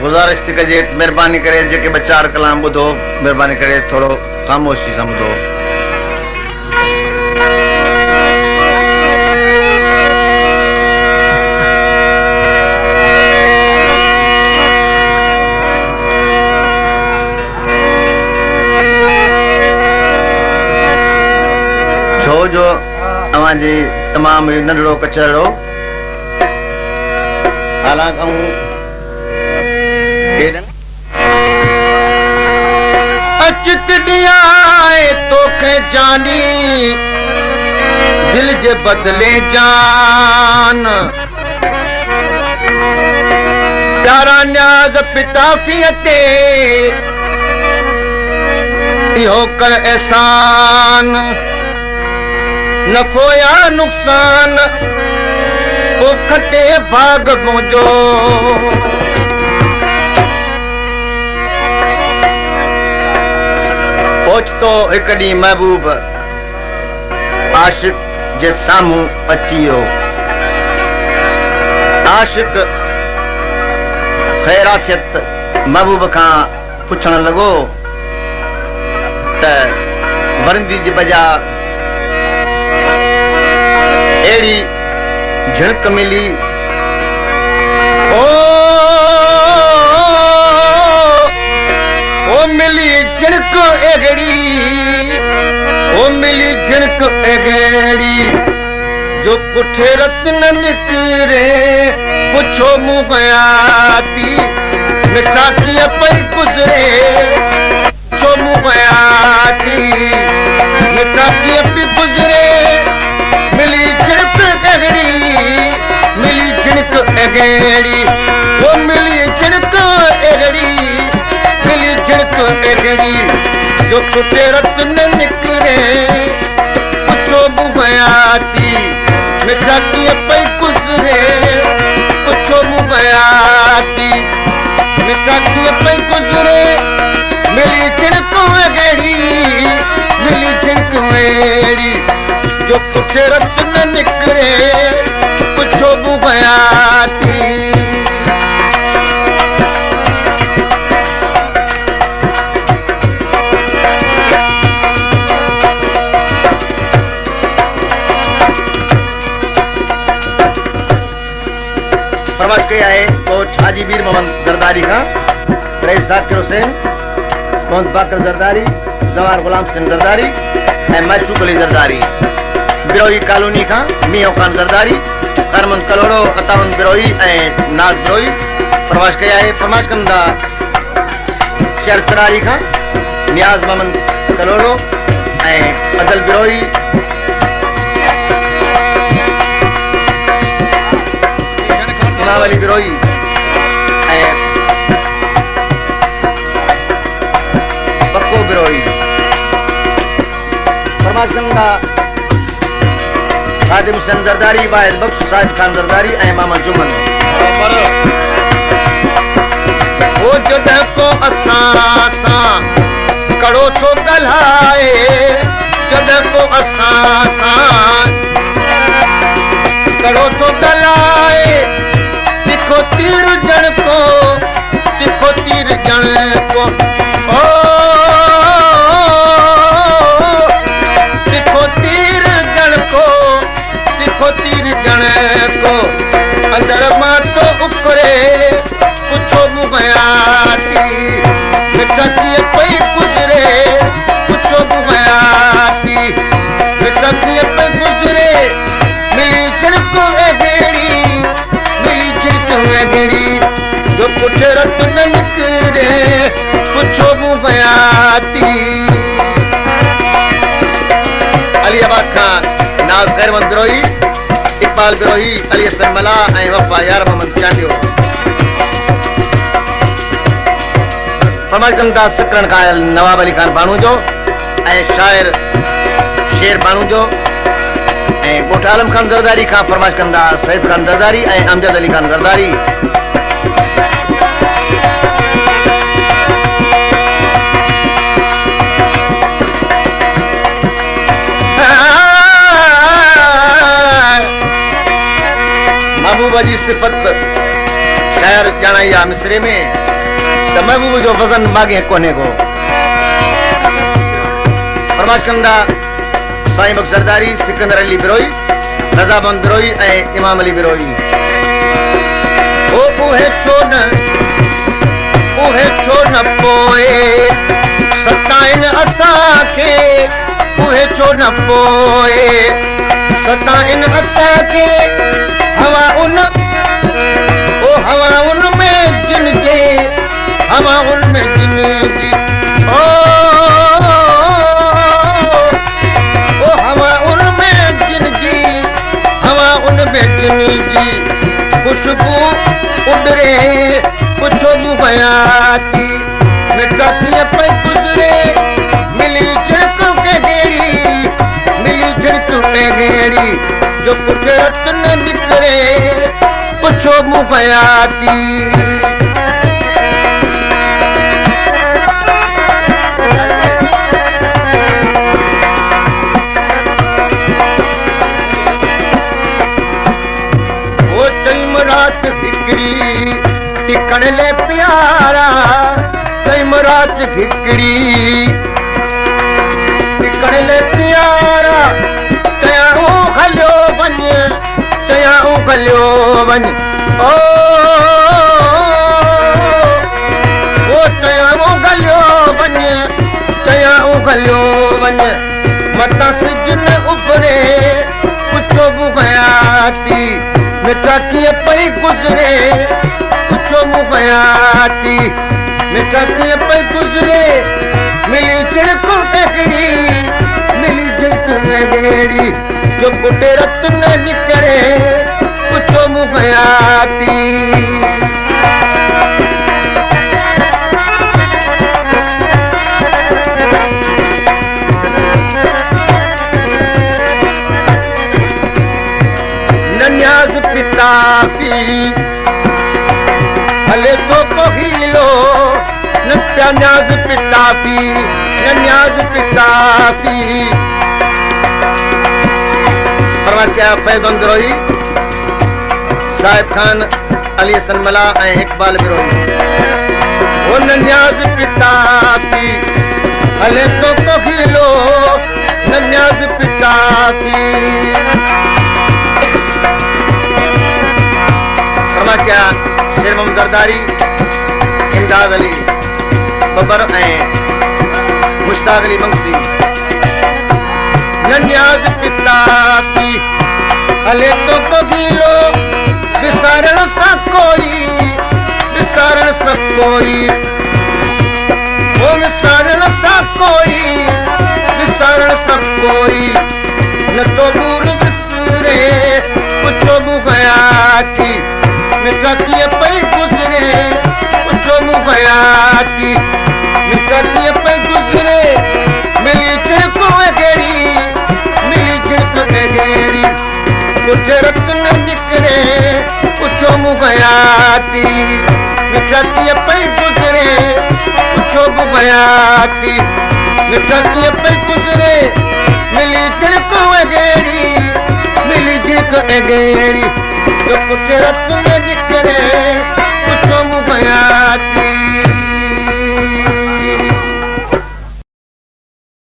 गुजारिश थी कजे मेहरबानी करे जेके बचार कलाम बुधो मेहरबानी करे थोड़ो खामोशी सां बुधो। छो जो अवांजी तमाम नंढड़ो कचरो हालांकि अचत दियाए तोखे जानी दिल जे बदले जान प्यारा न्याज पिता फियते इहो कर एहसान नफो या नुकसान वो खटे भाग मुंहिंजो पहुचतो एक ॾींहुं महबूब आशिक जे साम्हूं अची वियो। आशिक ख़ैराफ़ियत महबूब खां पुछण लॻो त वरंदी जी बजाय अहिड़ी झिणक मिली ओ मिली झिणक एगड़ी जो पुठे रत न निकरे पुछो मुँह गयाती मिठा कीअं पई गुज़रे पुछो मुँह गयाती मिठा कीअं पई गुज़रे मिली झिणक एगड़ी वो मिली झिणक एगड़ी जो पुठे रत न निकरे पुछो मुँह गयाती मिठा कीअं पई गुज़रे पुछो मुँह गयाती मिठा कीअं पई गुज़रे मिली झिणक एगड़ी जो पुठे रत न निकरे पुछो मुँह गयाती। फरमाइश कई आहे कोच हाजी मीर मोहम्मद जरदारी खां रईस ज़ाकिर हुसैन मोहम्मद बाकर जरदारी जवाहर गुलाम हुसैन जरदारी ऐं मशूक अली जरदारी बिरोही कॉलोनी खां मीहो खान जरदारी करमन कलोड़ो अतावन बिरोही ऐं नाज़ बिरोही फरमाइश कई आहे। फरमाइश कंदा शहर सरारी खां नियाज़ मोहम्मद कलोड़ो ऐं अदल बिरोही वाली बिरोही ऐं पक्को बिरोही फरमाइश कंदा खादिम हुसैन जरदारी वाहिद बख्श साहिब खान जरदारी ऐं मामा जुमन। वो जॾहिं को असां सां कड़ो थो ॻाल्हाए जॾहिं को असां सां कड़ो थो ॻाल्हाए तिखो तीर जण को ओ तिखो तीर जण को अंदर मां तो उकरे पुछो मुँह गयाती मिठा कीअं पई गुज़रे पुछो मुँह गयाती मिठा कीअं पई गुज़रे मिली झिणक एगड़ी जो पुठे रत न निकरे पुछो मुँह गयाती। अलीआबाद खां नाज़ खैरमंद बिरोही इकबाल बिरोही अली हसन मला ऐं वफ़ा यार मोहम्मद चांडियो फरमाइश कंदा सकरन खां आयल नवाब अली खान बानू जो ऐं शाइर शेर बानू जो ऐं ॻोठ आलम खान जरदारी खां फरमाइश कंदा सईद खान जरदारी ऐं अमजद अली खान जरदारी। महबूबा जी सिफ़त शायर ॼाणाई या मिसरे में त महबूब जो वजन मागे कोने को फरमाइश कंदा साईं बख्श ज़रदारी, सिकंदर अली बिरोई, रज़ामंद बिरोई ऐं इमाम अली बिरोई। उहे छो न पोए सताइन असांखे, उहे छो न पोए सताइन असांखे, हवा उन में जिन जे, हवा उन में जिन जी, हवा उन में जिन जी, हवा उन में जिन जी खुशबू उडरे पुछो बुबयाती मिठा कीअं पई गुज़रे मिली झिड़क के गेड़ी, मिली झिड़क के गेड़ी जो पुठे रत न निकरे पुछो बुबयाती। टिकण ले प्यारा तैम रात हिकड़ी, टिकण ले प्यारा चयाऊं हलियो वञ, चयाऊं हलियो वञ, चयाऊं हलियो वञ, चयाऊं हलियो वञ, मतां सिज न उभरे पुछो बुबयाती मिठा कीअं पई गुज़रे पुछो बुबयाती मिठा कीअं पई गुज़रे मिली झिड़क हिकिड़ी, मिली झिड़क गेड़ी जो पुठे रत न निकिरे पुछो बुबयाती। हले तो कोहिलो न न्याज़ पितापी, न न्याज़ पितापी। फरमाइश क्या फैज़न बिरोई, साहिब खान अली हसन मला ऐं इकबाल बिरोई। वो न न्याज़ पितापी हले तो कोहिलो न न्याज़ पितापी। क्या शेर मोहम्मद ज़रदारी, इमदाद अली बबर ऐं मुश्ताक अली मंगसी। न न्याज़ पितापी हले तो कोहिलो विसारण सा कोई, विसारण सा कोई, ओ विसारण सा कोई, विसारण सा कोई न तो दूर विसरे पुछो बुबयाती मिठा कीअं पई गुज़रे पुछो बुबयाती मिठा कीअं पई गुज़रे मिली झिड़क गेड़ी, मिली झिड़क गेड़ी पुठे रत न निकिरे पुछो बुबयाती मिठा कीअं पई गुज़रे पुछो बुबयाती मिठा कीअं पई गुज़रे मिली झिड़क गेड़ी, मिली झिड़क गेड़ी जो पुठे रत न